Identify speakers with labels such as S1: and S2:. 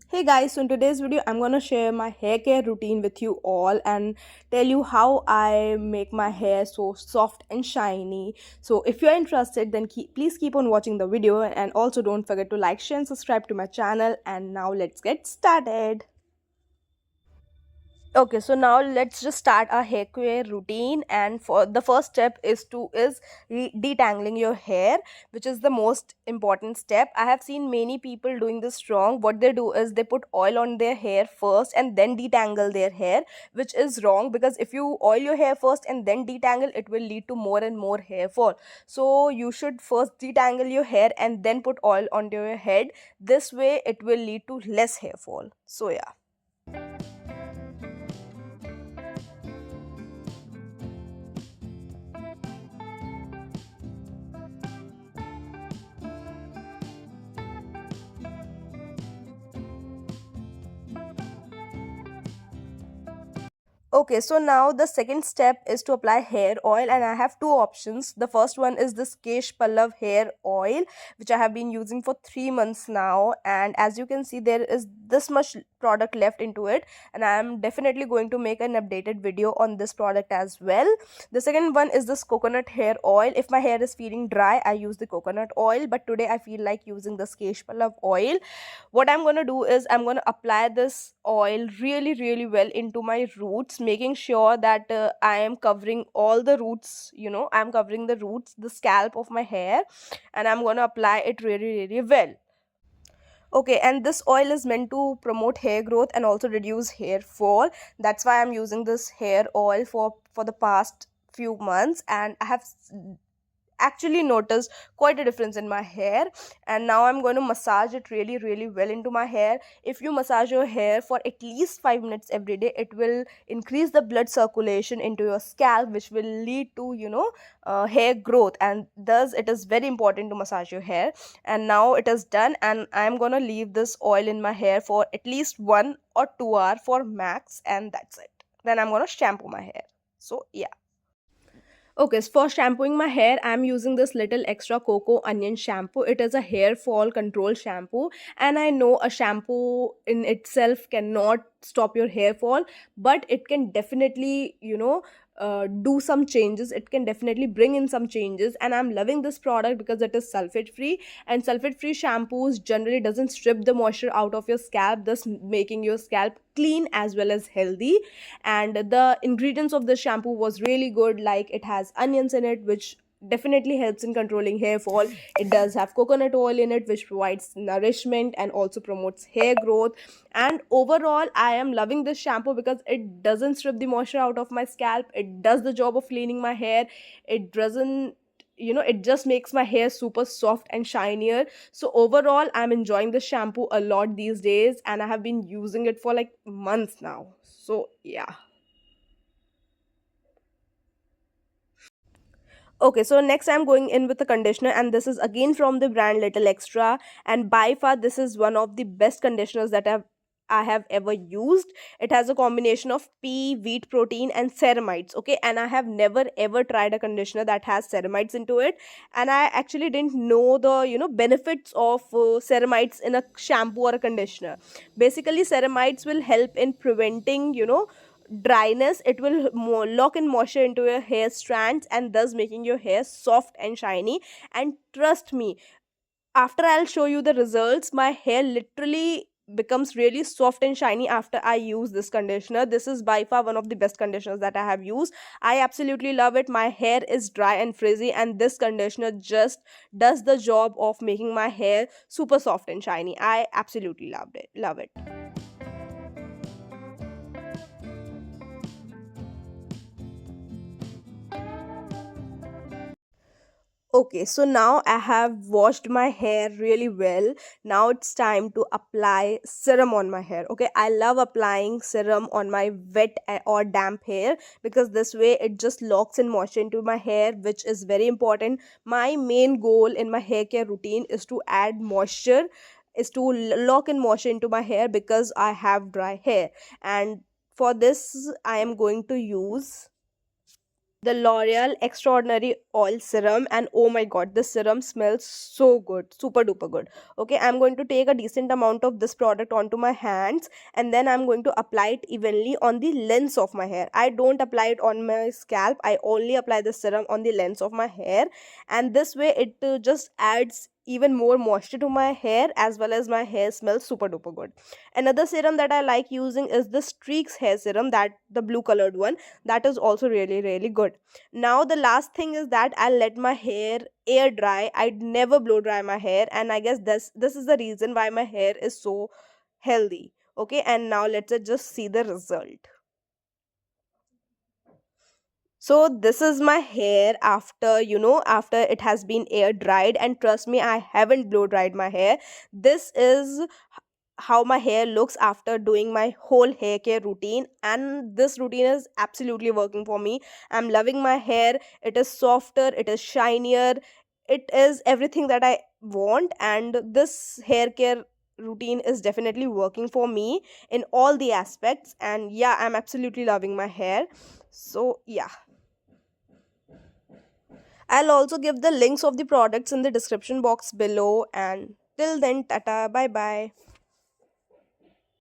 S1: Hey guys, so in today's video, I'm gonna share my hair care routine with you all and tell you how I make my hair so soft and shiny. So if you're interested, then please keep on watching the video and also don't forget to like, share, and subscribe to my channel. And now let's get started. Okay, so now let's just start our hair care routine, and for the first step is detangling your hair, which is the most important step. I have seen many people doing this wrong. What they do is they put oil on their hair first and then detangle their hair, which is wrong because if you oil your hair first and then detangle, it will lead to more and more hair fall. So you should first detangle your hair and then put oil onto your head. This way it will lead to less hair fall. So yeah. Okay, so now the second step is to apply hair oil, and I have two options. The first one is this Kesh Pallav hair oil, which I have been using for 3 months now, and as you can see, there is this much product left into it, and I am definitely going to make an updated video on this product as well. The second one is this coconut hair oil. If my hair is feeling dry, I use the coconut oil, but today I feel like using this Kesh Pallav oil. What I'm going to do is I'm going to apply this oil really well into my roots, making sure that I am covering all the roots. I'm covering the roots, the scalp of my hair, and I'm going to apply it really well. Okay, and this oil is meant to promote hair growth and also reduce hair fall. That's why I'm using this hair oil for the past few months, and I have actually noticed quite a difference in my hair. And now I'm going to massage it really well into my hair. If you massage your hair for at least 5 minutes every day, it will increase the blood circulation into your scalp, which will lead to hair growth, and thus it is very important to massage your hair. And now it is done, and I'm going to leave this oil in my hair for at least 1 or 2 hours for max, and that's it. Then I'm going to shampoo my hair. So yeah. Okay, so for shampooing my hair, I'm using this little extra Coco onion shampoo. It is a hair fall control shampoo, and I know a shampoo in itself cannot stop your hair fall, but it can definitely, do some changes. It can definitely bring in some changes, and I'm loving this product because it is sulfate free, and sulfate free shampoos generally doesn't strip the moisture out of your scalp, thus making your scalp clean as well as healthy. And the ingredients of the shampoo was really good, like it has onions in it, which definitely helps in controlling hair fall. It does have coconut oil in it, which provides nourishment and also promotes hair growth. And overall, I am loving this shampoo because it doesn't strip the moisture out of my scalp. It does the job of cleaning my hair. It doesn't, it just makes my hair super soft and shinier. So overall, I'm enjoying the shampoo a lot these days, and I have been using it for like months now. So yeah. Okay, so next I'm going in with a conditioner, and this is again from the brand Little Extra, and by far this is one of the best conditioners that I have ever used. It has a combination of pea, wheat protein, and ceramides. Okay, and I have never ever tried a conditioner that has ceramides into it, and I actually didn't know the benefits of ceramides in a shampoo or a conditioner. Basically, ceramides will help in preventing dryness. It will lock in moisture into your hair strands, and thus making your hair soft and shiny. And trust me, after I'll show you the results, my hair literally becomes really soft and shiny after I use this conditioner. This is by far one of the best conditioners that I have used. I absolutely love it. My hair is dry and frizzy, and this conditioner just does the job of making my hair super soft and shiny. I absolutely love it. Okay, so now I have washed my hair really well. Now it's time to apply serum on my hair. Okay, I love applying serum on my wet or damp hair because this way it just locks in moisture into my hair, which is very important. My main goal in my hair care routine is to add moisture, is to lock in moisture into my hair because I have dry hair. And for this, I am going to use the L'Oreal Extraordinary Oil Serum, and oh my god, this serum smells so good, super duper good. Okay, I'm going to take a decent amount of this product onto my hands, and then I'm going to apply it evenly on the lengths of my hair. I don't apply it on my scalp, I only apply the serum on the lengths of my hair, and this way it just adds even more moisture to my hair, as well as my hair smells super duper good. Another serum that I like using is the Streaks hair serum, that the blue colored one, that is also really really good. Now the last thing is that I'll let my hair air dry. I'd never blow dry my hair, and I guess this is the reason why my hair is so healthy. Okay, and now let's just see the result. So this is my hair after, after it has been air dried, and trust me, I haven't blow dried my hair. This is how my hair looks after doing my whole hair care routine, and this routine is absolutely working for me. I'm loving my hair. It is softer, it is shinier, it is everything that I want, and this hair care routine is definitely working for me in all the aspects. And yeah, I'm absolutely loving my hair. So yeah, I'll also give the links of the products in the description box below, and till then, tata, bye bye.